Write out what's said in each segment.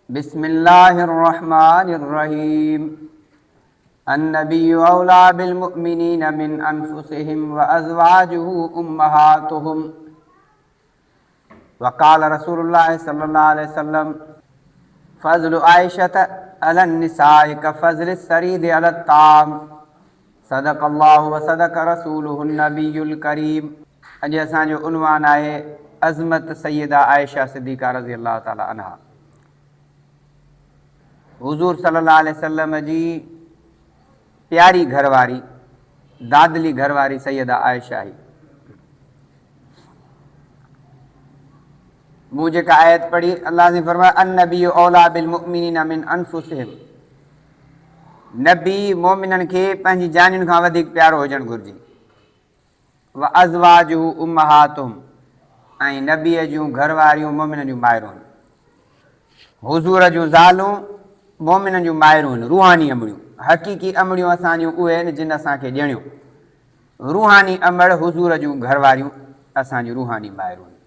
बिस्मिल्लाहिर्रहमानिर्रहीम। अन्नबिय्यु OLA bill मुअमिनीना मिन अनफुसिहिम व अज़वाजुहु उम्महातुहुम व क़ाल रसूलुल्लाह सल्लल्लाहु अलैहि वसल्लम फ़ज़्लु आइशत अलन निसाइ का फ़ज़्लि सरीद अलत ताम सदक़ल्लाहु व सदक़ रसूलुहुन नबियुल करीम। अॼु असांजो उन्वान आहे अज़मत सैयदा आयशा सिद्दीक़ा रज़ी अल्लाह ताला अन्हा। हुज़ूर सल्लल्लाहु अलैहि वसल्लम जी प्यारी घरवारी दादली घरवारी सैयदा आयशा ही। मूं जेका आयत पढ़ी, अल्लाह ने फरमाया अन्नबिय्यु औला बिल मुअमिनीना मिन अनफुसिहिम। नबी मोमिननि खे पंहिंजी जानियुनि खां वधीक प्यारो हुजणु घुरिजे। व अज़वाजुहु उम्महातुहुम, ऐं नबीअ जूं घरवारियूं मोमिननि जूं माइरूं आहिनि। हुज़ूर जूं ज़ालूं मोमिननि जूं माइरूं आहिनि, रूहानी अमड़ियूं। हक़ीक़ी अमड़ियूं असांजूं उहे आहिनि जिन असांखे ॼणियूं। रूहानी अमड़ हुज़ूर जूं घरवारियूं असांजूं रूहानी माइरूं आहिनि।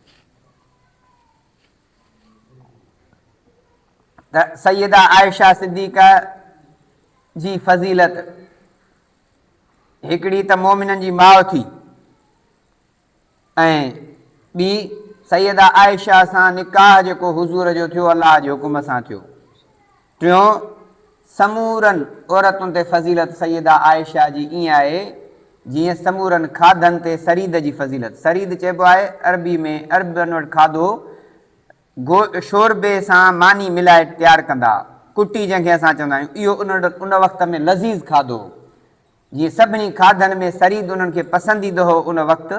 त सैयदा आयशा सिद्दीक़ा जी फ़ज़ीलत हिकिड़ी त मोमिननि जी माउ थी, ऐं ॿी सैयदा आयशा सां निकाह जेको हुज़ूर जो थियो अलाह जे हुकुम सां थियो। टियों समूरनि औरतुनि ते फ़ज़ीलत सैयदा आयशा जी ईअं आहे जीअं समूरनि खाधनि ते सरीद जी फ़ज़ीलत। सरीद चइबो आहे अरबी में, अरबनि वटि खाधो शोरबे सां मानी मिलाए तयारु कंदा, कुटी जंहिंखे असां चवंदा आहियूं। इहो उन वक़्त में लज़ीज़ खाधो, जीअं सभिनी खाधनि में सरीद उन्हनि खे पसंदीदो हो उन वक़्तु,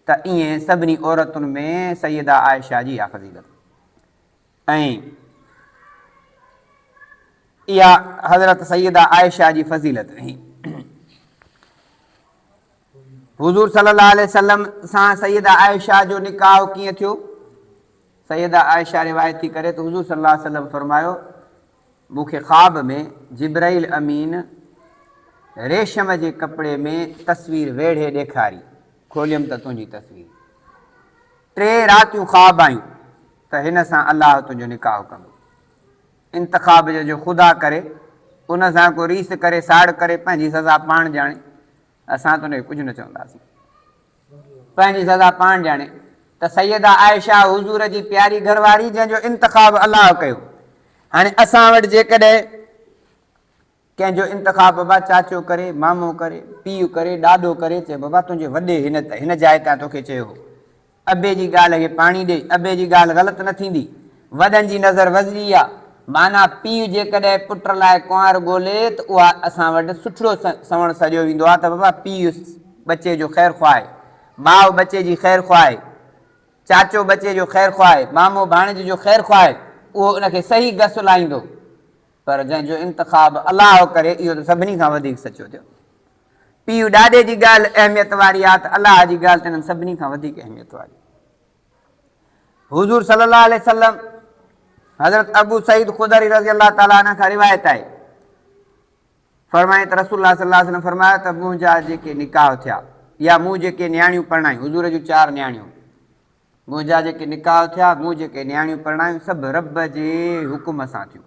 त ईअं सभिनी औरतुनि में सैयदा आयशा जी आहे फ़ज़ीलत। ऐं इहा हज़रत सैयदा आयशा जी फ़ज़ीलत। हुज़ूर सल्लल्लाहु अलैहि वसल्लम सां सैयदा आयशा जो निकाह कीअं थियो? सैयदा आयशा रिवायत थी करे त हुज़ूर सल्लल्लाहु अलैहि वसल्लम फरमायो, मूंखे ख़्वाब में जिब्राइल अमीन रेशम जे कपिड़े में तस्वीर वेढ़े ॾेखारी। खोलियमि त तुंहिंजी तस्वीर। 3 रातियूं ख़्वाब आयूं त हिन सां अलाह तुंहिंजो निकाह कंदो। इंतिख़ाब जो ख़ुदा करे, उन सां को रीस करे, साड़ करे, पंहिंजी सज़ा पाण ॼाणे। असां त उनखे कुझु न चवंदासीं, पंहिंजी सज़ा पाण ॼाणे। त सैयदा आयशा हुज़ूर जी प्यारी घरवारी जंहिंजो इंतिख़ाब अलाह कयो। हाणे असां वटि जेकॾहिं कंहिंजो इंतिख़ाब बाबा चाचो करे, मामो करे, पीउ करे, ॾाॾो करे, चए बाबा तुंहिंजे वॾे हिन जाइ तां तोखे चयो। अबे जी ॻाल्हि खे पाणी ॾे, अबे जी ॻाल्हि ग़लति न थींदी। वॾनि जी नज़र वज़री आहे। माना पीउ जेकॾहिं पुट लाइ कुंवार ॻोल्हे त उहा असां वटि सुठो सवणु सॼो वेंदो आहे त बाबा पीउ बचे जो ख़ैरु ख़्वाहे, माउ बचे जी ख़ैरु ख़्वाहे, चाचो बचे जो ख़ैरु ख़्वाहे, मामो भाणेज जो ख़ैरु ख़्वाहे, उहो उनखे सही गस लाहींदो। पर जंहिंजो इंतिख़ाब अलाह करे, इहो त सभिनी खां वधीक सचो थियो। पीउ ॾाॾे जी ॻाल्हि अहमियत वारी आहे त अलाह जी ॻाल्हि त हिननि सभिनी खां वधीक अहमियत वारी। हुज़ूर सल्लल्लाहु अलैहि वसल्लम हज़रत अबू सईद ख़ुदरी रज़ी अल्लाह ताला अन्हु खां रिवायत आहे, फरमाए त रसूलुल्लाह सल्लल्लाहु अलैहि वसल्लम फरमायो त मुंहिंजा जेके निकाह थिया या मूं जेके न्याणियूं परणायूं, हुज़ूर जूं 4 न्याणियूं, मुंहिंजा जेके निकाह थिया, मूं जेके न्याणियूं परणायूं, सभु रब जे हुकुम सां थियूं।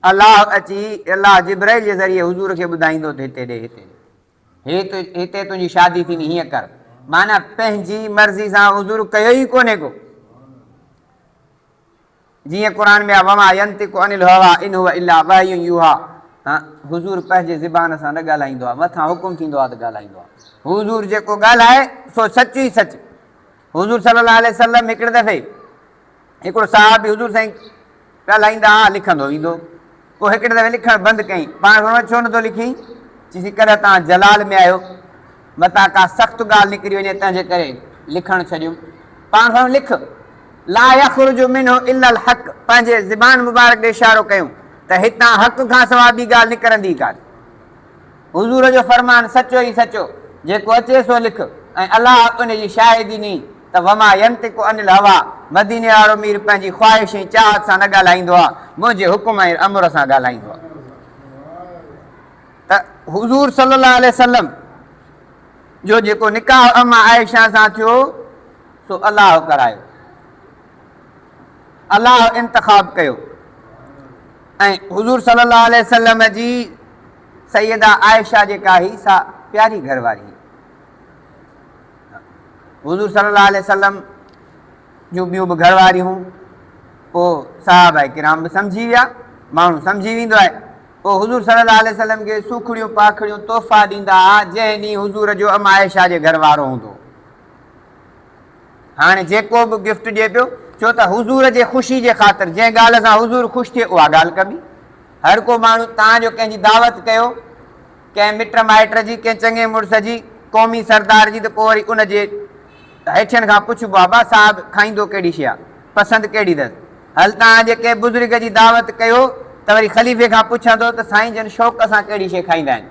अलाह अची अलाह जिब्राइल जे ज़रिए हुज़ूर खे ॿुधाईंदो त हिते ॾे, हिते तुंहिंजी शादी थींदी, हीअं कर। माना पंहिंजी मर्ज़ी सां हुज़ूर कयो ई कोन्हे को। जीअं क़ुरान में आहे वमा यंतिकु अनिल हवा इन हुव इल्ला वहयुन युहा। हुज़ूर पंहिंजे ज़बान सां न ॻाल्हाईंदो आहे, मथां हुकुम थींदो आहे त ॻाल्हाईंदो आहे। हुज़ूर जेको ॻाल्हाए सो सच ई सच। हुज़ूर सल्लल्लाहु अलैहि वसल्लम हिकिड़े दफ़े हिकिड़ो साहबी हुज़ूर साईं ॻाल्हाईंदा हा, लिखंदो ईंदो। पोइ हिकिड़े दफ़े लिखणु बंदि कई। पाण छो नथो लिखी? चईसीं कॾहिं तव्हां जलाल में आहियो, मथां का सख़्तु ॻाल्हि निकिरी वञे तंहिंजे करे लिखणु छॾियूं। पाण लिख ला यख़्रुजु मिन्हु इल्लल हक़, पंहिंजे ज़बान मुबारक ॾे इशारो कयूं त हितां हक़ खां सवाइ ॿी ॻाल्हि निकिरंदी कान्हे। हुज़ूर जो फरमान सचो ई सचो, जेको अचे सो लिख। ऐं अलाह उनजी शाहिदी ॾिनी त वमा यंतिकु अनिल हवा, मदीने वारो मीर पंहिंजी ख़्वाहिश ऐं चाहत सां न ॻाल्हाईंदो आहे, मुंहिंजे हुकुम ऐं अमर सां ॻाल्हाईंदो आहे। त हुज़ूर सल्लल्लाहु अलैहि वसल्लम जो जेको निकाह अम्मा आयशा सां थियो सो अलाह करायो, अलाह इंतिख़ाब कयो। ऐं हुज़ूर सल्लल्लाहु अलैहि वसल्लम जी सैयदा आयशा जेका हुई सा प्यारी घरवारी हुई। हुज़ूर सल्लल्लाहु अलैहि वसल्लम जूं ॿियूं बि घरवारियूं पोइ सहाबा किराम बि सम्झी विया, माण्हू सम्झी वेंदो आहे। पोइ हुज़ूर सल्लल्लाहु अलैहि वसल्लम खे सुखड़ियूं पाखड़ियूं तोहफ़ा ॾींदा हुआ जंहिं ॾींहुं हुज़ूर जो अम्मा आयशा जे घर वारो हूंदो। हाणे जेको बि गिफ्ट ॾिए पियो छो त हुज़ूर जे ख़ुशी जे ख़ातिर जंहिं ॻाल्हि सां हुज़ूर ख़ुशि थिए उहा ॻाल्हि कबी। हर को माण्हू तव्हांजो कंहिंजी दावत कयो कंहिं मिट माइट जी कंहिं चङे मुड़ुस जी क़ौमी सरदार जी त पोइ वरी उनजे हेठियनि खां पुछिबो आहे बा साहिबु खाईंदो कहिड़ी शइ आहे, पसंदि कहिड़ी अथसि। हल तव्हां जेके बुज़ुर्ग जी दावत कयो त वरी ख़लीफ़े खां पुछंदो त साईं जन शौक़ सां कहिड़ी शइ खाईंदा आहिनि।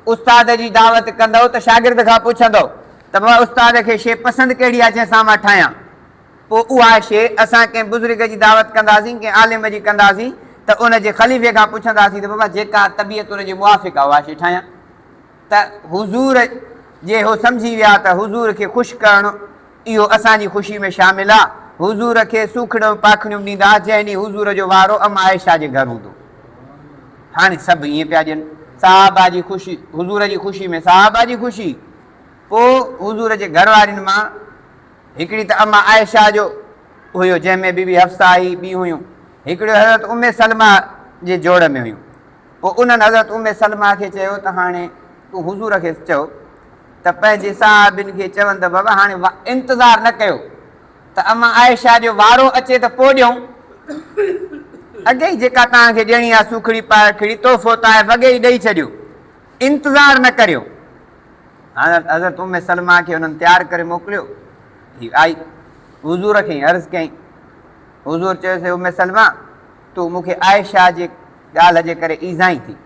उस्ताद जी दावत कंदव त शागिर्द खां पुछंदव त बाबा उस्ताद खे शइ पसंदि कहिड़ी आहे जंहिंसां मां ठाहियां। पोइ उहा शइ असां कंहिं बुज़ुर्ग जी दावत कंदासीं कंहिं आलिम जी कंदासीं त उनजे ख़लीफ़े खां पुछंदासीं त बाबा जेका तबियत उनजे मुआफ़िक़ आहे उहा शइ ठाहियां। त हुज़ूर जे हो सम्झी विया त हुज़ूर खे ख़ुशि करणु इहो असांजी ख़ुशी में शामिलु आहे। हुज़ूर खे सूखड़ियूं पाखड़ियूं ॾींदा जंहिं ॾींहुं हुज़ूर जो वारो अम्मा आयशा जे घर हूंदो। हाणे सभु ईअं पिया ॾियनि साहबा जी ख़ुशी, हुज़ूर जी ख़ुशी में साहबा जी ख़ुशी। पोइ हुज़ूर जे घर वारियुनि मां हिकिड़ी त अम्मा आयशा जो हुयो जंहिंमें बीबी हफ्सा आई, ॿी हुयूं हिकिड़ियो हज़रत उम्मे सलमा जे जोड़ में हुयूं। पोइ उन्हनि हज़रत उम्मे सलमा खे चयो त हाणे तूं हुज़ूर खे चओ त पंहिंजे साहिबिन खे चवनि त बाबा हाणे इंतज़ारु न कयो त अम्मा आयशा जो वारो अचे त पोइ ॾियूं, अॻे ई जेका तव्हांखे ॾियणी आहे सूखड़ी पाखड़ी तोहफ़ो तव्हां वॻे ई ॾेई छॾियो, इंतज़ारु न करियो। हज़रत उम्मे सलमा खे हुननि तयारु करे मोकिलियो। हीअ आई हुज़ूर खे अर्ज़ु कयईं। हुज़ूर चयोसीं उम्मे सलमा तूं मूंखे आयशा जे ॻाल्हि जे करे ईज़ाई थी,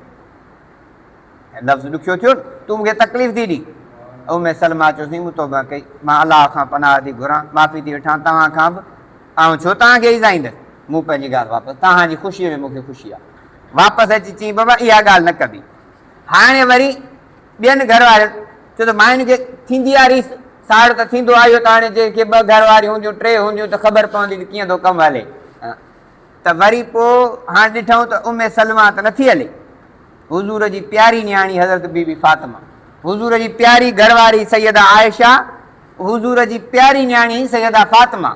लफ़्ज़ ॾुखियो थियो, तूं मूंखे तकलीफ़ थी ॾी। उम्मे सलमा चयोसीं मूं तौबा कई, मां अलाह खां पनाह थी घुरां, माफ़ी थी वठां तव्हां खां बि, ऐं छो तव्हांखे ईज़ाईंदसि, मूं पंहिंजी ॻाल्हि वापसि, तव्हांजी ख़ुशीअ में मूंखे ख़ुशी आहे। वापसि अची चई बाबा इहा ॻाल्हि न कबी। हाणे वरी ॿियनि घर वारनि छो त मायुनि खे थींदी आहे रीस, साड़ त थींदो आहे इहो त हाणे जंहिंखे ॿ घर वारियूं हूंदियूं टे हूंदियूं त ख़बर पवंदी त कीअं थो कमु हले। त वरी पोइ हाणे ॾिठूं त उम्मे सलमा त नथी हले, हुज़ूर जी प्यारी न्याणी हज़रत बीबी फातिमा, हुज़ूर जी प्यारी घरवारी सैयदा आयशा, हुज़ूर जी प्यारी न्याणी सैयदा फातिमा।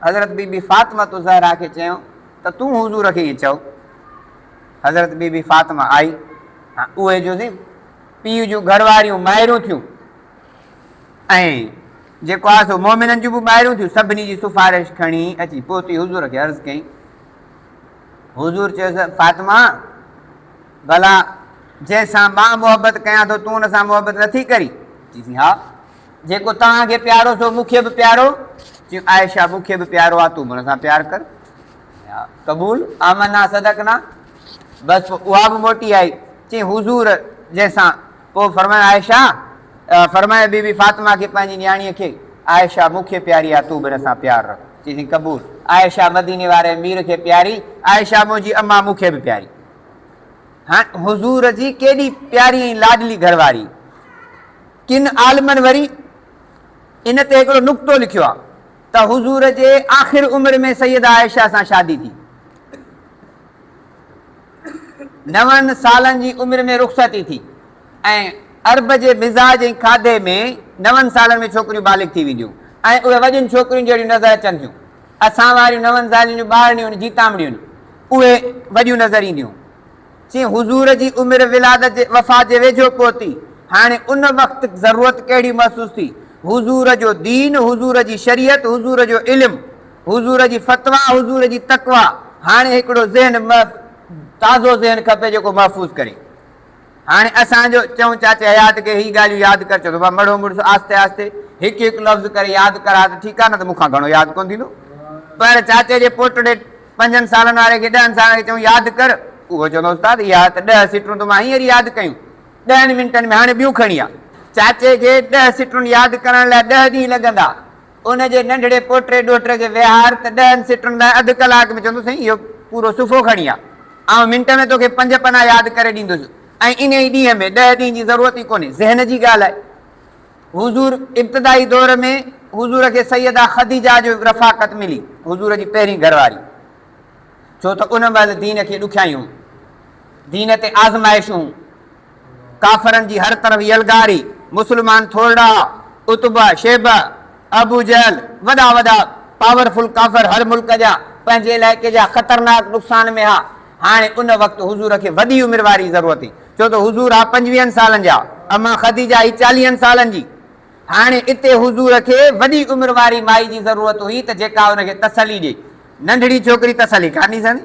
हज़रत बीबी फातिमा तो ज़हरा खे चयूं त तूं हुज़ूर खे ईअं चओ। हज़रत बीबी फातिमा आई, उहे जो पीउ जूं घरवारियूं माइरूं थियूं ऐं जेको आहे सो मोमिननि जूं बि ॿाहिरियूं थियूं, सभिनी जी सिफारिश खणी अची पहुती हुज़ूर खे अर्ज़ु कयईं। हुज़ूर चयोसि फातिमा भला जंहिंसां मां मुहबत कयां थो तूं हुन सां मुहबत नथी करी? चईसीं हा, जेको तव्हांखे प्यारो सो मूंखे बि प्यारो। चयूं आयशा मूंखे बि प्यारो आहे, तूं हुन सां प्यारु कर। क़बूल, आमना सदकना। बसि उहा बि मोटी आई, चई हुज़ूर जंहिंसां पोइ फरमायो आयशा फरमाए बीबी फातिमा खे पंहिंजी न्याणीअ खे आयशा मूंखे प्यारी आहे, तूं बि हिन सां प्यारु रख। चईसीं क़बूल, आयशा मदीने वारे मीर खे प्यारी, आयशा मुंहिंजी अम्मा मूंखे बि प्यारी। हाणे हुज़ूर जी केॾी प्यारी ऐं लाडली घरवारी। किन आलमनि वरी इन ते हिकिड़ो नुक़्तो लिखियो आहे त हुज़ूर जे आख़िर उमिरि में सैयदा आयशा सां शादी थी, 9 सालनि जी उमिरि में रुख़्सती थी ऐं अरब जे मिज़ाज ऐं खाधे में 9 सालनि में छोकिरियूं बालिग़ थी वेंदियूं ऐं उहे वॾियुनि छोकिरियुनि जहिड़ियूं नज़र अचनि थियूं। असां वारियूं 9 सालनि जूं ॿारड़ियूं जीतामड़ियूं उहे वॾियूं नज़र ईंदियूं। चई हुज़ूर जी उमिरि विलादत जे वफ़ात जे वेझो पहुती। हाणे उन वक़्तु ज़रूरत कहिड़ी महसूस थी? हुज़ूर जो दीन, हुज़ूर जी शरीयत, हुज़ूर जो इल्मु, हुज़ूर जी फ़तवा, हुज़ूर जी तक़वा। हाणे हिकिड़ो ज़हन ताज़ो ज़हन खपे जेको महफ़ूज़ करे। हाणे असांजो चऊं चाचे हयात खे हीअ ॻाल्हियूं यादि कर, चओ भाउ मड़ो मुड़ुसु आस्ते आस्ते हिकु हिकु लफ़्ज़ करे यादि करा त ठीकु आहे, न त मूंखां घणो यादि कोन थींदो। पर चाचे जे पोटे 5 सालनि वारे खे 10 सालनि खे चऊं यादि कर, उहो चवंदो उस्ताद इहा त 10 सिटूं त मां हींअर यादि कयूं 10 मिंटनि में, हाणे ॿियूं खणी आहे। चाचे खे 10 सिटुनि यादि करण लाइ 10 ॾींहं लॻंदा। उनजे नंढड़े पोटे ॾोहिटे खे विहार त 10 सिटुनि लाइ अधु कलाक में चवंदो साईं इहो पूरो सुफ़ो खणी आहे, ऐं मिंट में तोखे 5 पना यादि करे ॾींदुसि ऐं इन ई ॾींहं में 10 ॾींहं जी ज़रूरत ई कोन्हे। ज़हन जी ॻाल्हि आहे। हुज़ूर इब्तिदाई दौर में हुज़ूर खे सैयदा ख़दीजा जो रफ़ाक़त मिली, हुज़ूर जी पहिरीं घरवारी। छो त उन महिल दीन खे ॾुखियायूं, दीन ते आज़माइशूं, काफ़रनि जी हर तरफ़ यलगारी, मुस्लमान थोरा, उतबा शेबा अबू जहल वॾा वॾा पावरफुल काफ़र हर मुल्क जा पंहिंजे इलाइक़े जा ख़तरनाक नुक़सान में हा। हाणे उन वक़्तु हुज़ूर खे वॾी उमिरि वारी ज़रूरत हुई, छो त हुज़ूर हा 25 सालनि जा, अमा ख़दीजा ही 40 सालनि जी। हाणे इते हुज़ूर खे वॾी उमिरि वारी माई जी ज़रूरत हुई त जेका हुनखे तसली ॾे। नंढड़ी छोकिरी तसली कान ॾी सघंदी,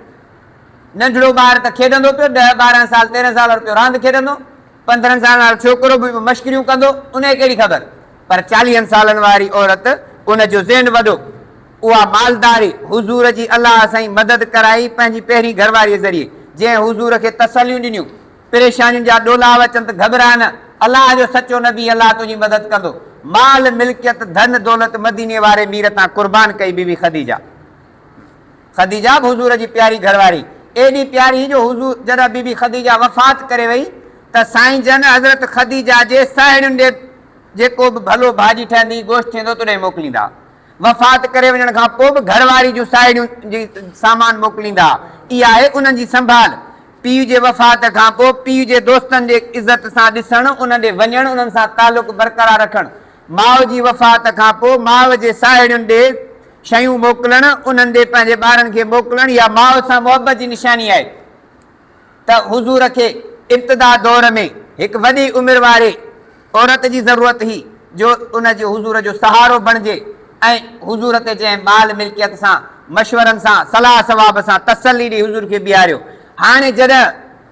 नंढड़ो ॿार त खेॾंदो पियो 10 12 साल 13 साल पियो रांदि खेॾंदो, 15 साल वारो छोकिरो बि मश्किरियूं कंदो, उनखे कहिड़ी ख़बर। पर 40 सालनि वारी औरत, उनजो ज़हन वॾो, उहा मालदारी हुज़ूर जी अलाह साईं मदद कराई पंहिंजी पहिरीं घरवारीअ ज़रिए, जंहिं हुज़ूर खे तसलियूं ॾिनियूं, परेशानियुनि जा ॾोलाव अचनि त घबराए न, अलाह जो सचो नबी अलाह तुंहिंजी मदद कंदो। माल मिल्कियत धन दौलत मदीने वारे मीर तां क़ुर्बान कई बीबी ख़दीजा। ख़दीजा बि हुज़ूर जी प्यारी घरवारी, एॾी प्यारी जो हुज़ूर जॾहिं बीबी ख़दीजा वफ़ात करे वई त साईं जन हज़रत ख़दीजा जे साहेड़ियुनि ॾे जेको बि भलो भाॼी ठहंदी गोश्त थींदो तॾहिं मोकिलींदा। वफ़ात करे वञण खां पोइ बि घरवारी जूं साहेड़ियूं जी सामान मोकिलींदा। इहा आहे उन्हनि जी संभाल। पीउ जे वफ़ात खां पोइ पीउ जे दोस्तनि जे इज़त सां ॾिसणु, उन्हनि ॾे वञणु, उन्हनि सां तालुक़ बरक़रार रखणु। माउ जी वफ़ात खां पोइ माउ जे साहेड़ियुनि ॾे शयूं मोकिलणु, उन्हनि ॾे पंहिंजे ॿारनि खे मोकिलणु, इहा माउ सां मुहबत जी निशानी आहे। त हुज़ूर खे इब्तिदा दौर में हिकु वॾी उमिरि वारे औरत जी ज़रूरत हुई जो उनजे हुज़ूर जो सहारो बणिजे ऐं हुज़ूर ते जंहिं माल मिल्कियत सां मशवरनि सां सलाह सवाब सां तसली ॾेई हुज़ूर खे बीहारियो। हाणे जॾहिं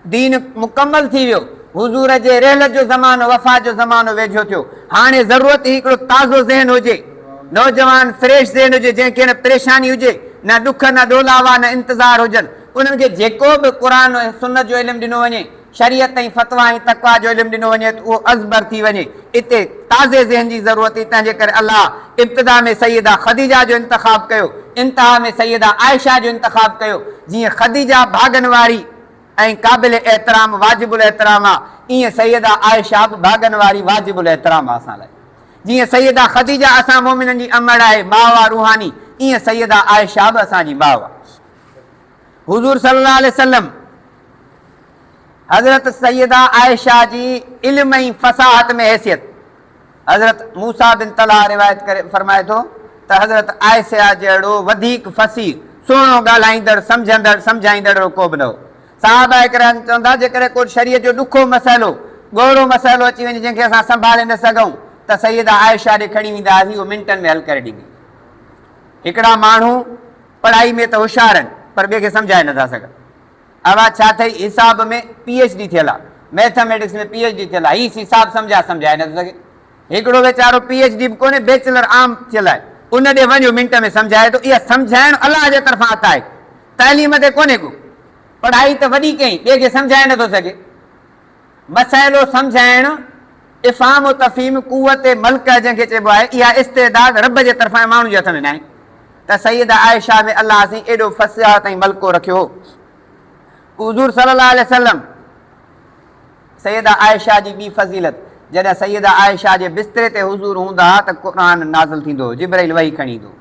दीन मुकमल थी वियो, हुज़ूर जे रहलत जो ज़मानो, वफ़ात जो ज़मानो वेझो थियो, हाणे ज़रूरत ही हिकिड़ो ताज़ो ज़हन हुजे, नौजवान फ्रेश ज़हन हुजे, जंहिंखे न परेशानी हुजे, न ॾुख न ॾोलावा न इंतज़ार हुजनि। उन्हनि खे जेको बि क़ुर ऐं सुन्नत जो इल्मु ॾिनो वञे, शरीयत ऐं फ़तवा ऐं तक़वा जो इल्मु ॾिनो वञे त उहो अज़बर थी वञे। इते ताज़े ज़हन जी ज़रूरत हुई, तंहिंजे करे अलाह इब्तिदा में सैयदा ख़दीजा जो इंतिख़ाब कयो, इंतिहा में सैयदा आयशा जो इंतिख़ाब कयो। जीअं ख़दीजा भागनि वारी ऐं क़ाबिल एहतराम वाजिबुल एहतराम आहे, ईअं सैयदा आयशा बि भागनि वारी वाजिबुल एहतराम आहे असां लाइ। जीअं सैयदा ख़दीजा असां मोमिननि जी अमड़ आहे, माउ आहे रूहानी, ईअं सैयदा आयशा बि असांजी माउ आहे। हुज़ूर सल्लल्लाहु अलैहि वसल्लम हज़रत सैयदा आयशा जी इल्म ऐं फ़साहत में हैसियत, हज़रत मूसा बिन तलहा रिवायत करे फरमाए थो त हज़रत आयशा जहिड़ो वधीक फ़सीह, सुहिणो ॻाल्हाईंदड़, सम्झंदड़, सम्झाईंदड़ को बि न हो। सहाबा किराम चवंदा जेकॾहिं को शरीयत जो ॾुखो मसइलो, ॻोड़ो मसइलो अची वञे जंहिंखे असां संभाले न सघूं त सैयदा आयशा ॾे खणी वेंदा हुआसीं, उहो मिंटनि में हल करे ॾींदी। हिकिड़ा माण्हू पढ़ाई में त होशियारु आहिनि पर ॿिए खे सम्झाए नथा सघनि। आवाज़ छा अथई? हिसाब में PhD थियल आहे, मैथमेटिक्स में PhD थियल आहे, हीउ हिसाब सम्झाए नथो सघे। हिकिड़ो वीचारो PhD बि कोन्हे, बैचलर आम थियल आहे, उन ॾे वञो मिंट में सम्झाए थो। इहा सम्झाइणु अलाह जे तरफ़ां अता आहे, तालीम ते कोन्हे को। पढ़ाई त वॾी कई, ॿिए खे सम्झाए नथो सघे। मसइलो सम्झाइणु, इफ़ाम तफ़हीम, कुवत मल्क जंहिंखे चइबो आहे, इहा इस्तेदाद रब जे तरफ़ां माण्हू जे हथ में न आहे। त सैयदा आयशा में अलाह साईं एॾो फ़साहत ऐं मलको रखियो हो। हुज़ूर सल्लल्लाहु अलैहि वसल्लम सैयदा आयशा जी ॿी फज़ीलत, जॾहिं सैयदा आयशा जे बिस्तरे ते हुज़ूर हूंदा त क़ुरान नाज़िल थींदो, जिब्राइल वही खणी ईंदो।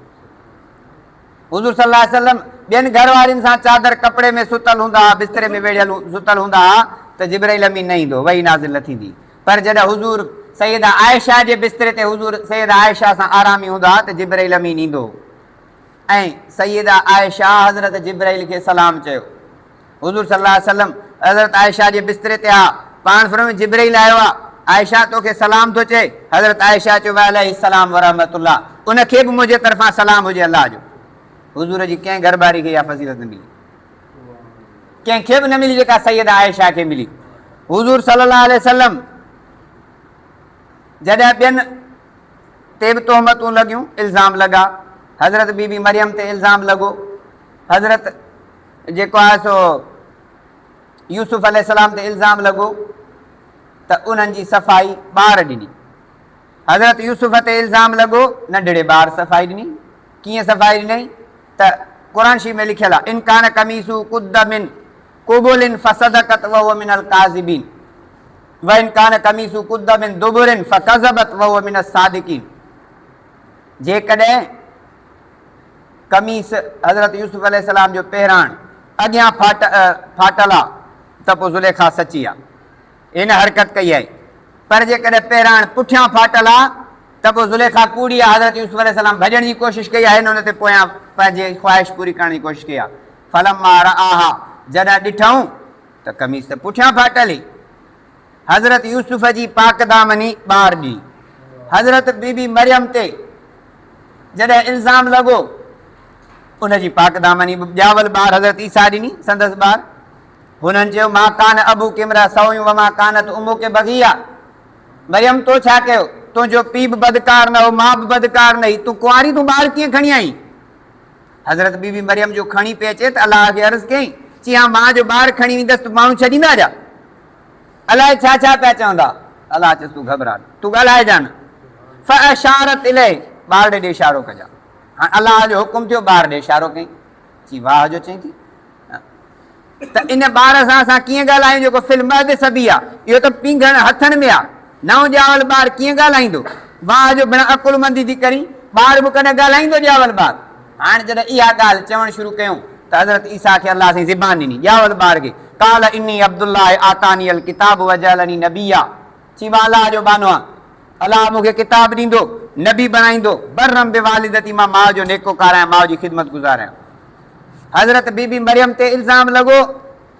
हुज़ूर सल्लल्लाहु अलैहि वसल्लम ॿियनि घरवारियुनि सां चादर कपिड़े में सुतल हूंदा हुआ, बिस्तरे में वेढ़ियल सुतल हूंदा हुआ त जिब्राइल अमीन न ईंदो, वही नाज़िल न थींदी। पर जॾहिं हुज़ूर सैयदा आयशा जे बिस्तरे ते हुज़ूर सैयदा आयशा सां आरामी हूंदा हुआ त जिब्राइल अमीन ईंदो ऐं सैयदा आयशा हज़रत जिब्राइल खे सलाम चयो। हुज़ूर सल्लल्लाहु अलैहि वसल्लम हज़रत आयशा जे बिस्तरे ते आ, पाण फरमायो जिब्राइल आयो आहे, आयशा तोखे सलाम थो चए। हज़रत आयशा चयो वालैकुम सलाम व रहमतुल्लाह, उनखे बि मुंहिंजे तरफ़ां सलाम हुजे अलाह जो। हुज़ूर जी कंहिं घरबारी खे इहा फज़ीलत न मिली, कंहिंखे बि न मिली जेका सैयदा आयशा खे मिली। हुज़ूर सल्लल्लाहु अलैहि वसल्लम जॾहिं ॿियनि ते बि तोहमतूं लॻियूं, इल्ज़ाम लॻा, हज़रत बीबी मरियम ते इल्ज़ाम लॻो, हज़रत जेको आहे सो यूसुफ अलैहिस्सलाम ते इल्ज़ाम लॻो त उन्हनि जी सफ़ाई ॿार ॾिनी। हज़रत यूसुफ ते इल्ज़ाम लॻो, नंढड़े ॿार सफ़ाई ॾिनी। कीअं सफ़ाई ॾिनई? त क़ुरान शरीफ़ में लिखियल आहे, इनकान कमीसू कुद्द मिन कुबुलिन फसदकत व हुव मिनल काज़िबीन व इनकान कमीसू कुद्द मिन दुबुरिन फकज़बत व हुव मिनस सादिकीन। जेकॾहिं कमीस हज़रत यूसुफ अलैहिस्सलाम जो पहिराण अॻियां फाटल आहे त पोइ ज़ुलेखा सची आहे, इन हरकत कई आहे। पर जेकॾहिं पहिरां पुठियां फाटल आहे त पोइ ज़ुलेखा कूड़ी आहे। हज़रत यूसुफ अलैहिस्सलाम भॼण जी कोशिशि कई आहे, हिन हुन ते पोयां पंहिंजी ख़्वाहिश पूरी करण जी कोशिशि कई आहे। फलम्मा रआहा, जॾहिं ॾिठऊं त कमीज़ त पुठियां फाटल ई। हज़रत यूसुफ जी पाकदामनी ॿार ॾी। हज़रत बीबी मरियम ते जॾहिं इल्ज़ाम लॻो, उनजी पाकदामनी ॼावल ॿार हज़रत ईसा ॾिनी, संदसि ॿार। हुननि चयो मां कान अबू किमरा सौयूं वमा कानत उमो के बग़िया। मरियम तो छा कयो, तुंहिंजो पीउ बि बदकार न हो, मां बि बदकार न हुई, तूं कुंवारी तूं ॿार कीअं खणी आई। हज़रत बीबी मरियम जो खणी पे अचे त अलाह खे अर्ज़ु कयईं, चई हा मां जो ॿार खणी वेंदसि त माण्हू छॾींदा छा, अलाए छा छा पिया चवंदा। अलाह चयसि तूं घबरा, तूं ॻाल्हाइजां न। फअशारत इलैहि, ॿार ॾे इशारो कजां। हाणे अलाह जो हुकुम थियो, ॿार ॾे इशारो कयईं, चई वाह जो चई थी। त इन ॿार सां असां कीअं ॻाल्हायूं जेको फिल्म सभी आहे, इहो त पींघण हथनि में आहे। नओं ॼावल ॿार कीअं ॻाल्हाईंदो, वाह जो बिना अकुलमंदी थी करी, ॿार बि कॾहिं ॻाल्हाईंदो ॼावल ॿार। हाणे जॾहिं इहा ॻाल्हि चवणु शुरू कयूं त हज़रत ईसा खे अलाह साईं ज़बान ॾिनी ॼावल ॿार खे। काल इन्नी अब्दुल्लाह आतानी अल किताब वजअलनी नबिया, चई मां अलाह जो बानो आहियां, अलाह मूंखे किताब ॾींदो, नबी बणाईंदो, बर्रम बिवालिदती, मां माउ जो नेकोकार आहियां, माउ जी ख़िदमत गुज़ार आहियां। हज़रत बीबी मरियम ते इल्ज़ाम लॻो,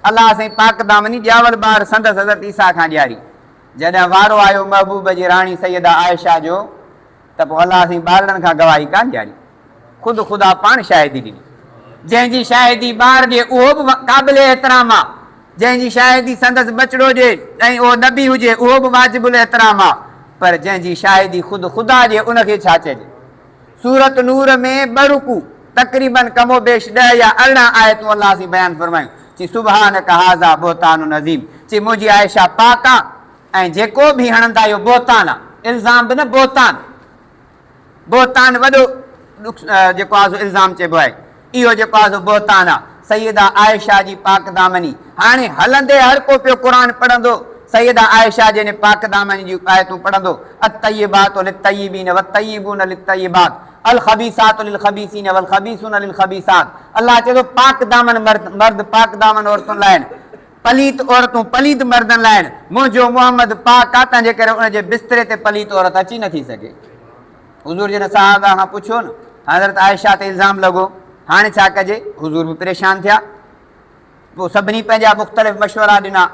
अलाह साईं पाक दामनी ॼावल ॿार संदसि हज़रत ईसा खां ॾियारी। जॾहिं वारो आयो महबूब जी राणी सैयदा आयशा जो, त पोइ अलाह साईं ॿारनि खां गवाही कान ॾियारी, ख़ुदि ख़ुदा पाण शाहिदी ॾिनी। जंहिंजी शाहिदी ॿार ॾिए उहो बि क़ाबिल एतिराम आहे, जंहिंजी शाहिदी संदसि बचिड़ो हुजे ऐं उहो नबी हुजे उहो बि वाजिबुल एतिराम आहे, पर जंहिंजी शाहिदी ख़ुदि ख़ुदा ॾिए उनखे छा चइजे। सूरत नूर में ॿ रुकू तक़रीबन कमो बेश 10 या 18 आयतूं अलाह साईं बयानु फरमायूं। चई सुबहानक हाज़ा बोहतान नज़ीम, चई मुंहिंजी आयशा पाक आहे ऐं जेको बि हणंदा इहो बोहतान आहे, इल्ज़ाम बि न बोहतान। बोहतान वॾो जेको आहे इल्ज़ाम चइबो आहे, इहो जेको आहे बोहतान आहे। सैयदा आयशा जी पाक दामनी, हाणे हलंदे हर को पियो क़ुर पढ़ंदो, सैयदा आयशा जे पाक दामनी जी आयतूं पढ़ंदो। अत्तय्यिबातु लित्तय्यिबीन वत्तय्यिबून लित्तय्यिबात अलख़बीसातु लिलख़बीसीन वलख़बीसून लिलख़बीसात। अल्लाह चए थो पाक दामन मर्द पाक दामन औरतुनि लाइ आहिनि, पलीत औरतूं पलीत मर्दनि लाइ आहिनि। मुंहिंजो मुहम्मद पाक आहे, तंहिंजे करे उनजे बिस्तरे ते पलीत औरत अची नथी सघे। हुज़ूर जॾहिं सहाबा खां पुछियो न, हज़रत आयशा ते इल्ज़ाम लॻो, हाणे छा कजे। हुज़ूर बि परेशान थिया, पोइ सभिनी पंहिंजा मुख़्तलिफ़ मशवरा ॾिना।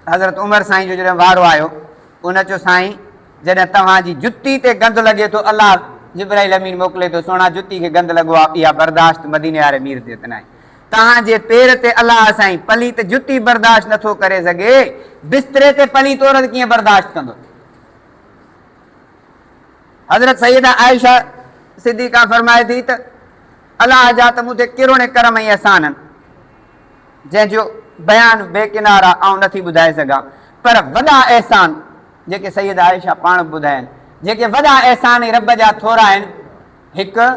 हज़रत उमर साईं जो जॾहिं वारो आयो, उन चयो साईं जॾहिं तव्हांजी जुती ते गंद लॻे थो, अलाह जिब्राइल अमीन मोकिले थो, सोना जुती खे गंद लॻो आहे, इहा बर्दाश्त मदीने वारे मीर ते न आहे। तव्हांजे पेर ते अलाह साईं पलीत जुती बर्दाश्त नथो करे सघे, बिस्तरे ते पलीत औरत कीअं बर्दाश्त कंदो। हज़रत सैयदा आयशा सिद्दीक़ा फरमाए थी त अलाह जा त मूं ते किरोने करम ऐं अहसान आहिनि, जंहिंजो बयानु बेकिनार आहे, ऐं नथी ॿुधाए सघां। पर वॾा अहसान जेके सैयदा आयशा पाण ॿुधाइनि, जेके वॾा अहसान रब जा थोरा आहिनि, हिकु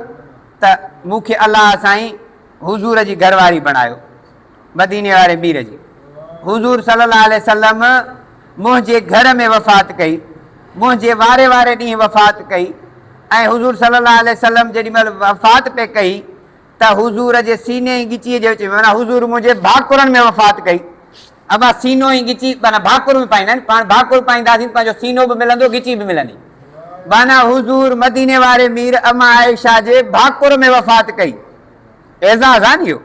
त मूंखे अलाह साईं हुज़ूर जी घरवारी बणायो, मदीने वारे मीर जी। हुज़ूर सल्लल्लाहु अलैहि वसल्लम मुंहिंजे घर में वफ़ात कई, मुंहिंजे वारे वारे ॾींहुं वफ़ात कई। ऐं हुज़ूर सल्लल्लाहु अलैहि वसल्लम जेॾीमहिल वफ़ात पे कई त हुज़ूर जे सीने ऐं गिचीअ जे विच में, माना हुज़ूर मुंहिंजे भाकुरनि में वफ़ात कई। अबा सीनो ऐं गिची माना भाकुर में पाईंदा आहिनि, पाण भाकुर पाईंदासीं, पंहिंजो सीनो बि मिलंदो, गिची बि मिलंदी। माना हुज़ूर मदीने वारे मीर अमा आयशा जे भाकुर में वफ़ात कई, एज़ाज़ आहे न इहो।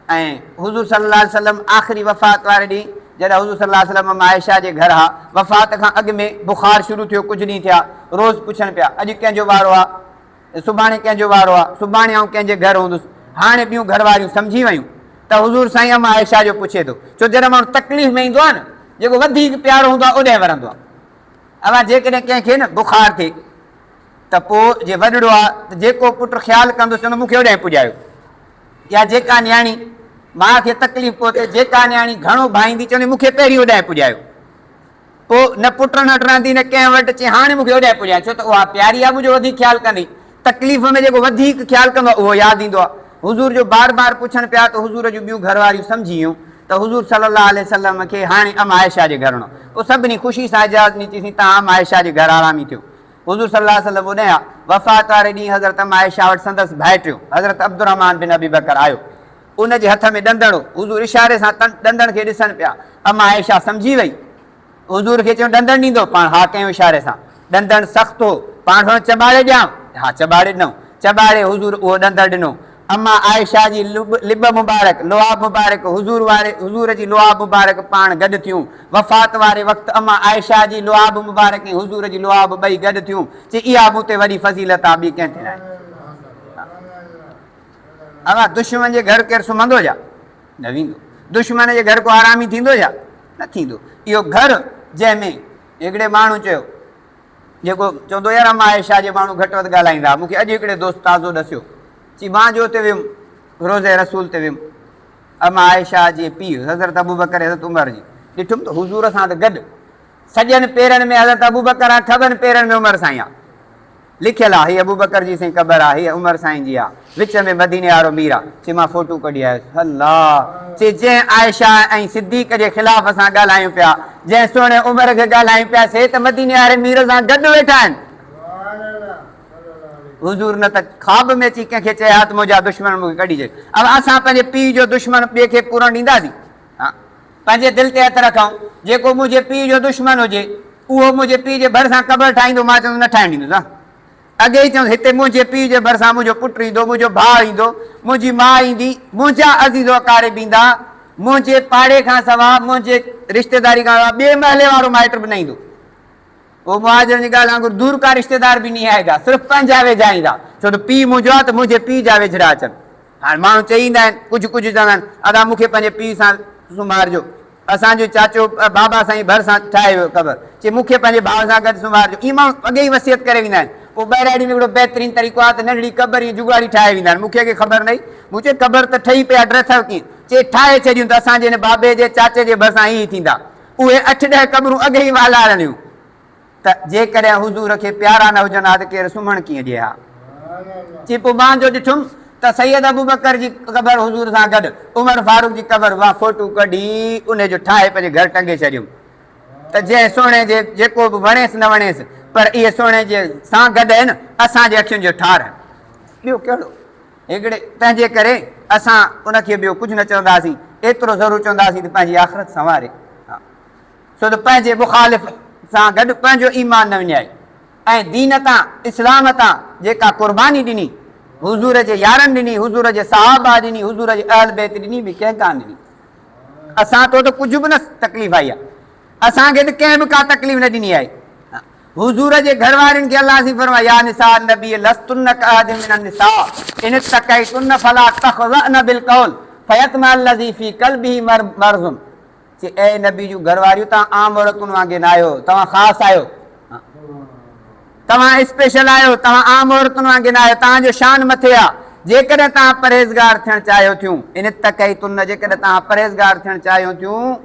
ऐं हुज़ूर सल्लल्लाहु अलैहि वसल्लम आख़िरी वफ़ात वारे ॾींहुं जॾहिं हुज़ूर सल्लल्लाहु अलैहि वसल्लम अमा आयशा जे घर हा, वफ़ात खां अॻु में बुख़ार शुरू थियो, कुझु ॾींहं थिया, रोज़ पुछनि पिया अॼु कंहिंजो वारो आहे, सुभाणे कंहिंजो वारो आहे, सुभाणे आउं कंहिंजे घर हूंदुसि। हाणे ॿियूं घरवारियूं सम्झी वियूं त हुज़ूर साईं अमा आयशा जो पुछे थो, छो जॾहिं माण्हू तकलीफ़ में ईंदो आहे न, जेको वधीक प्यारो हूंदो आहे ओॾे वरंदो आहे। अवा जेकॾहिं कंहिंखे न बुख़ार थिए त पोइ जे वॾड़ो आहे त जेको पुटु ख़्यालु कंदुसि चवंदो मूंखे होॾां पुॼायो, या जेका न्याणी माउ खे तकलीफ़ पोइ थिए, जेका न्याणी घणो भाईंदी चवंदी मूंखे पहिरीं होॾां पुॼायो। पोइ न पुट न रहंदी न कंहिं वटि चई हाणे मूंखे होॾां पुॼायो, छो त उहा प्यारी आहे, मुंहिंजो वधीक ख़्यालु कंदी। तकलीफ़ में जेको वधीक ख़्यालु कंदो आहे उहो यादि ईंदो आहे। हुज़ूर जो बार बार पुछनि पिया त हुज़ूर जूं ॿियूं घरवारियूं सम्झी वियूं त हुज़ूर सल्लल्लाहु अलैहि वसल्लम खे हाणे अमा आयशा जे घर वञो। पोइ सभिनी ख़ुशी सां इजाज़त ॾिनी, चईसीं तव्हां अमा आयशा जे घर आरामी थियो। हुज़ूर सल्लल्लाहु अलैहि वसल्लम वफ़ात वारे ॾींहुं हज़रत अमा आयशा वटि संदसि भाइटियो हज़रत अब्दुर्रहमान बिन अबी बकर आयो। उनजे हथ में ॾंदड़ हो। हुज़ूर इशारे सां ॾंदड़ खे ॾिसनि पिया। अमा आयशा सम्झी वई, हुज़ूर खे चयो ॾंदड़ ॾींदो, पाण हा कयूं इशारे सां। ॾंदड़ सख़्तु हो, पाण थोरो चॿाड़े ॾियां, हा चॿाड़े ॾिनऊं, चॿाड़े हुज़ूर उहो ॾंदड़ ॾिनो। अमा आयशा जी लिब मुबारक, लुआब मुबारक, हुज़ूर जी लुआब मुबारक पाण गॾु थियूं। वफ़ात वारे वक़्तु अमा आयशा जी लुआब मुबारक ऐं हुज़ूर जी लुआब ॿई गॾु थियूं। चई इहा मूं ते वॾी फज़ीलत आहे, ॿी कंहिं ते न आहे। अमा दुश्मन जे घर केरु सुम्हंदो छा? न वेंदो। दुश्मन जे घर को आरामी थींदो छा? न थींदो। इहो घर जंहिंमें हिकिड़े माण्हू चयो, जेको चवंदो यार अमा आयशा जे माण्हू घटि वधि ॻाल्हाईंदा, मूंखे अॼु हिकिड़े दोस्त ताज़ो ॾसियो, चई मां जो हुते वियुमि, रोज़े रसूल ते वियुमि, अमा आयशा जे पीउ हज़रत अबू बकर हज़रत उमर जी ॾिठुमि त हुज़ूर सां त गॾु सॼनि पेरनि में हज़रत अबू बकर आहे, खॿनि पेरनि में उमर साईं आहे, लिखियलु आहे हीअ अबू बकर जी साईं क़बर आहे, हीअ उमर साईं जी आहे, विच में मदीने वारो मीर आहे। चई मां फोटू कढी आयुसि। अल्लाह, चई जंहिं आयशा ऐं सिद्दीक़ जे ख़िलाफ़ असां ॻाल्हायूं पिया, जंहिं सुहिणे उमर खे ॻाल्हायूं पिया, से त मदीने वारे मीर सां गॾु वेठा आहिनि। हुज़ूर न त ख़्वाब में अची कंहिंखे चया त मुंहिंजा दुश्मन मूंखे कढी छॾ। अब असां पंहिंजे पीउ जो दुश्मन ॿिए खे पूरण ॾींदासीं? हा, पंहिंजे दिलि ते हथु रखूं, जेको मुंहिंजे पीउ जो दुश्मन हुजे उहो मुंहिंजे पीउ जे भरिसां क़बर ठाहींदो, मां चवंदुसि न ठाहिणु ॾींदुसि। अॻे ई चवंदुसि हिते मुंहिंजे पीउ जे भरिसां मुंहिंजो पुटु ईंदो, मुंहिंजो भाउ ईंदो, मुंहिंजी माउ ईंदी, मुंहिंजा अज़ीज़ अकारब ईंदा, मुंहिंजे पाड़े खां सवाइ, मुंहिंजे रिश्तेदारी खां सवाइ ॿिए महले वारो माइट बि न ईंदो। वो मुहाजिरनि जी ॻाल्हि वांगुरु दूर का रिश्तेदार बि नहीं आएगा, सिर्फ़ु पंहिंजा वेझा ईंदा, छो त पीउ मुंहिंजो आहे त मुंहिंजे पीउ जा वेझड़ा अचनि। हाणे माण्हू चईंदा आहिनि, कुझु कुझु चवंदा आहिनि अदा मूंखे पंहिंजे पीउ सां सुम्हारिजो, असांजो चाचो बाबा साईं भरिसां ठाहे वियो क़बर, चई मूंखे पंहिंजे भाउ सां गॾु सुम्हारिजो। इहे माण्हू अॻे ई वसियत करे वेंदा आहिनि। पोइ ॿाहिराड़ी में हिकिड़ो बहितरीनु तरीक़ो आहे त नंढड़ी क़बर जी जुगाड़ी ठाहे वेंदा आहिनि, मूंखे ख़बर न हुई, मूं चयो क़बर त ठही पिया ड्रेस कीअं, चई ठाहे छॾियूं त असांजे हिन बाबे जे चाचे जे भरिसां ई थींदा। उहे 8-10 क़बरूं अॻे ई वालारनियूं, त जेकॾहिं हुज़ूर खे प्यारा न हुजनि हा त केरु सुम्हणु कीअं ॾिए हा। चई पोइ मां जो ॾिठुमि त सैयद अबू बकर जी क़बर हुज़ूर सां गॾु, उमर फारूक जी क़बर, मां फोटू कढी उनजो ठाहे पंहिंजे घर टंगे छॾियुमि, त जंहिं सुहिणे जे जेको बि वणेसि न वणेसि, पर इहे सुहिणे जे सां गॾु आहिनि असांजे अखियुनि जो ठार आहे। ॿियो कहिड़ो? हिकिड़े तंहिंजे करे असां उनखे ॿियो कुझु न चवंदासीं, एतिरो ज़रूरु चवंदासीं त पंहिंजी आख़िरत संवारे, छो त पंहिंजे मुखालिफ़ सां गॾु पंहिंजो ईमान न विञाए, ऐं दीन तां इस्लाम तां जेका क़ुर्बानी ॾिनी, हुज़ूर जे यारनि ॾिनी, हुज़ूर जे सहाबा ॾिनी, हुज़ूर जे अहल बैत ॾिनी, बि कंहिं कान ॾिनी। असां तो त कुझु बि न तकलीफ़ आई आहे, असांखे त कंहिं बि का तकलीफ़ न ॾिनी आहे। हुज़ूर जे घर वारनि खे अलाह जी फरमाए या निसा नबी लस्तुन कअहद मिन निसा इन तकैतुन फला तखज़अन बिलक़ौल फयतमा अल्लज़ी फी क़ल्बिही मर्ज़ुन। चई ए नबी जूं घर वारियूं, तव्हां आम औरतुनि वांगुरु न आहियो, तव्हां ख़ासि आहियो, तव्हां स्पेशल आहियो, तव्हां आम औरतुनि वांगुरु न आहियो, तव्हांजो शान मथे आहे। जेकॾहिं तव्हां परहेज़गार थियणु चाहियो थियूं, इन तकैतुन, जेकॾहिं तव्हां परहेज़गार थियणु चाहियो थियूं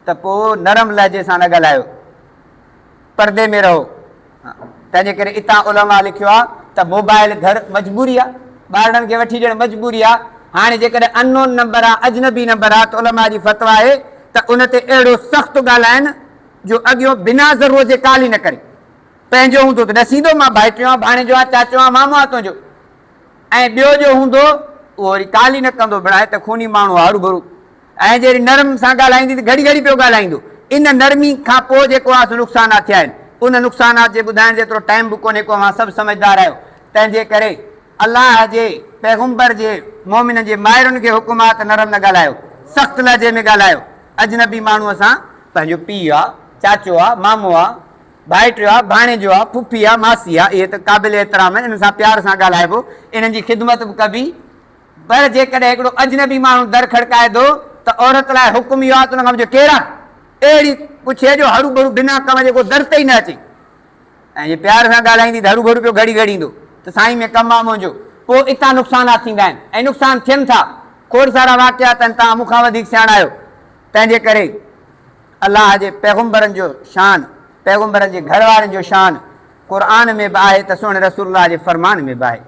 त पोइ नरम लहजे सां न ॻाल्हायो, पर्दे में रहो। तंहिंजे करे इतां उलमा लिखियो आहे त मोबाइल घर मजबूरी आहे, ॿारनि खे वठी ॾियणु मजबूरी आहे। हाणे जेकॾहिं अननोन नंबर आहे, अजनबी नंबर आहे, त उलमा जी फतवा आहे त उन ते अहिड़ो सख़्तु ॻाल्हाइनि जो अॻियो बिना ज़रूरत जे ॻाल्हि ई न करे। पंहिंजो हूंदो त ॾसींदो, मां भाइटियो आहियां, भाणेजो आहे, चाचो आहे, मामो आहे तुंहिंजो, ऐं ॿियो जो हूंदो उहो वरी ॻाल्हि ई न कंदो, बणाए त खूनी माण्हू आहे हरूभरू, ऐं जहिड़ी नरम सां ॻाल्हाईंदी त घड़ी घड़ी पियो ॻाल्हाईंदो। इन नरमी खां पोइ जेको आहे सो नुक़सानात थिया आहिनि, उन नुक़सानात जे ॿुधाइण जेतिरो टाइम बि कोन्हे को, मां सभु सम्झदार आहियो। तंहिंजे करे अलाह जे पैगुंबर जे मोमिन जे माहिरुनि खे हुकुम आहे त नरम न ॻाल्हायो, सख़्तु लहजे में ॻाल्हायो। अजनबी माण्हूअ सां पंहिंजो पीउ आहे, चाचो आहे, मामो आहे, भाइटियो आहे, भाणेजो आहे, फुफी आहे, मासी आहे, इहे त क़ाबिल एतिराम आहिनि, इन सां प्यार सां ॻाल्हाइबो, इन्हनि जी ख़िदमत बि कबी। पर जेकॾहिं हिकिड़ो अजनबी माण्हू दर खड़काए थो त औरत लाइ हुकुम इहो आहे त हुन खां पुछो केरु आहे, अहिड़ी पुछे जो हरू भरू बिना कम जेको दर ते ई न अचे, ऐं जे प्यार सां ॻाल्हाईंदी त हरू भरू पियो घड़ी घड़ी ईंदो त साईं में कमु आहे मुंहिंजो। पोइ इतां नुक़सानात थींदा आहिनि ऐं नुक़सान थियनि था, खोड़ सारा वाक़िया अथनि, तव्हां मूंखां वधीक सियाणा आहियो। तंहिंजे करे अलाह जे पैगुंबरनि जो शान, पैगुंबरनि जे घर वारनि जो शान क़ुर में बि आहे त सुहिणे रसूलुल्लाह जे फरमान में बि आहे।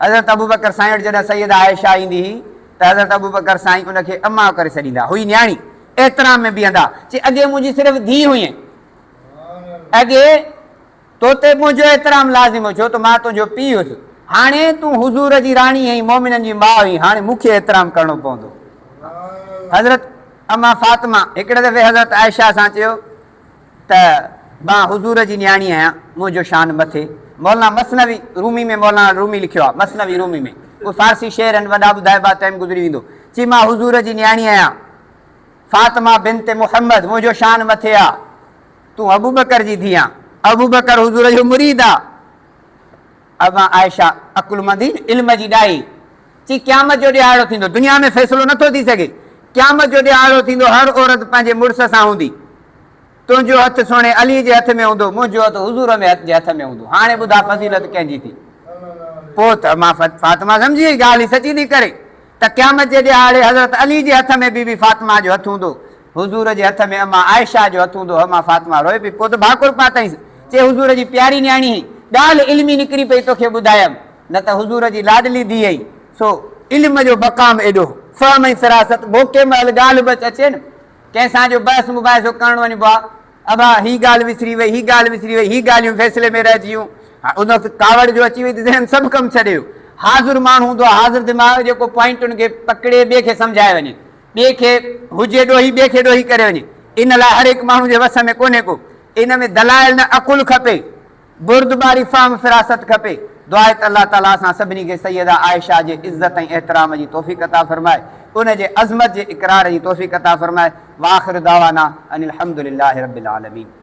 हज़रत अबू बकर साईं वटि जॾहिं सैयदा आयशा ईंदी हुई त हज़रत अबू बकर साईं उनखे अम्मा करे छॾींदा, हुई न्याणी, एतिराम में बीहंदा। चई अॻे मुंहिंजी सिर्फ़ु धीउ हुई, अॻे तो ते मुंहिंजो एतिराम लाज़िम हो, छो त मां तुंहिंजो पीउ हुयुसि, हाणे तूं हुज़ूर जी राणी ऐं मोमिननि जी माउ हुई, हाणे मूंखे एतिराम करणो पवंदो। हज़रत अम्मा फातिमा हिकिड़े दफ़े हज़रत आयशा सां चयो त मां हुज़ूर जी न्याणी आहियां, मुंहिंजो शान मथे। मौलाना मसनवी रूमी में, मौलाना रूमी लिखियो आहे, मसनवी रूमी में, उहे फारसी शेर आहिनि, वॾा ॿुधाइबा, टाइम गुज़री वेंदो। चई मां हुज़ूर जी न्याणी आहियां, फातिमा बिनते मुहम्मद, मुंहिंजो शान मथे आहे। तूं अबू बकर जी धीउ आहे, अबू बकर हुज़ूर जो मुरीद आहे। अम्मा आयशा अकुलमंदी, इल्म जी ॾाई। चई क़यामत जो ॾींहुं अहिड़ो थींदो, दुनिया में फ़ैसिलो नथो थी सघे, क़यामत जो ॾींहुं अहिड़ो थींदो, हर औरत पंहिंजे मुड़ुस सां हूंदी। तुंहिंजो हथु सोणे अली जे हथ में हूंदो, मुंहिंजो हथु हुज़ूर जे हथ में हूंदो। हाणे ॿुधा फज़ीलत कंहिंजी थी। पोइ त मां फातिमा सम्झी वई, ॻाल्हि सची थी करे त क़यामत जे ॾींहुं हाणे हज़रत अली जे हथ में बीबी फातिमा जो हथु हूंदो, हुज़ूर जे हथ में अम्मा आयशा जो हथु हूंदो। अम्मा फातिमा रोए पई। पोइ त भाकुर पातईंसि, चए हुज़ूर जी प्यारी न्याणी, ॻाल्हि इल्मी निकिरी पई, तोखे ॿुधायमि, न त हुज़ूर जी लाडली धीउ आई। सो इल्म जो मक़ाम एॾो, फ़हम ऐं फ़िरासत, कंहिं महिल ॻाल्हि बि अचे न, कंहिंसां जो बहस मुबाहिसो करणु वञिबो आहे, अबा हीअ ॻाल्हि विसरी वई, हीअ ॻाल्हि विसरी वई, हीअ ॻाल्हियूं फ़ैसिले में रहिजी वियूं। उन वक़्तु कावड़ जो अची वई त ज़हन सभु कमु छॾे वियो। हाज़िर माण्हू हूंदो आहे, हाज़िर दिमाग़, जेको पॉइंटुनि खे पकिड़े ॿिए खे सम्झाए वञे, ॿिए खे हुजे ॾोही, ॿिए खे ॾोही करे वञे। इन लाइ हर हिकु माण्हू जे वस में कोन्हे को। इन में दलाइल न, अकुल खपे, बुर्दबारी, फ़हम फ़िरासत खपे। दुआ आहे त अलाह ताला असां सभिनी खे सैयदा आयशा जे इज़त ऐं एहतराम जी तौफ़ीक़ अता फ़रमाए, उन जे अज़मत जे इक़रार जी तौफ़ीक़ अता फ़रमाए। वाख़िर दावाना अनिल हम्दुलिल्लाहि रब्बिल आलमीन।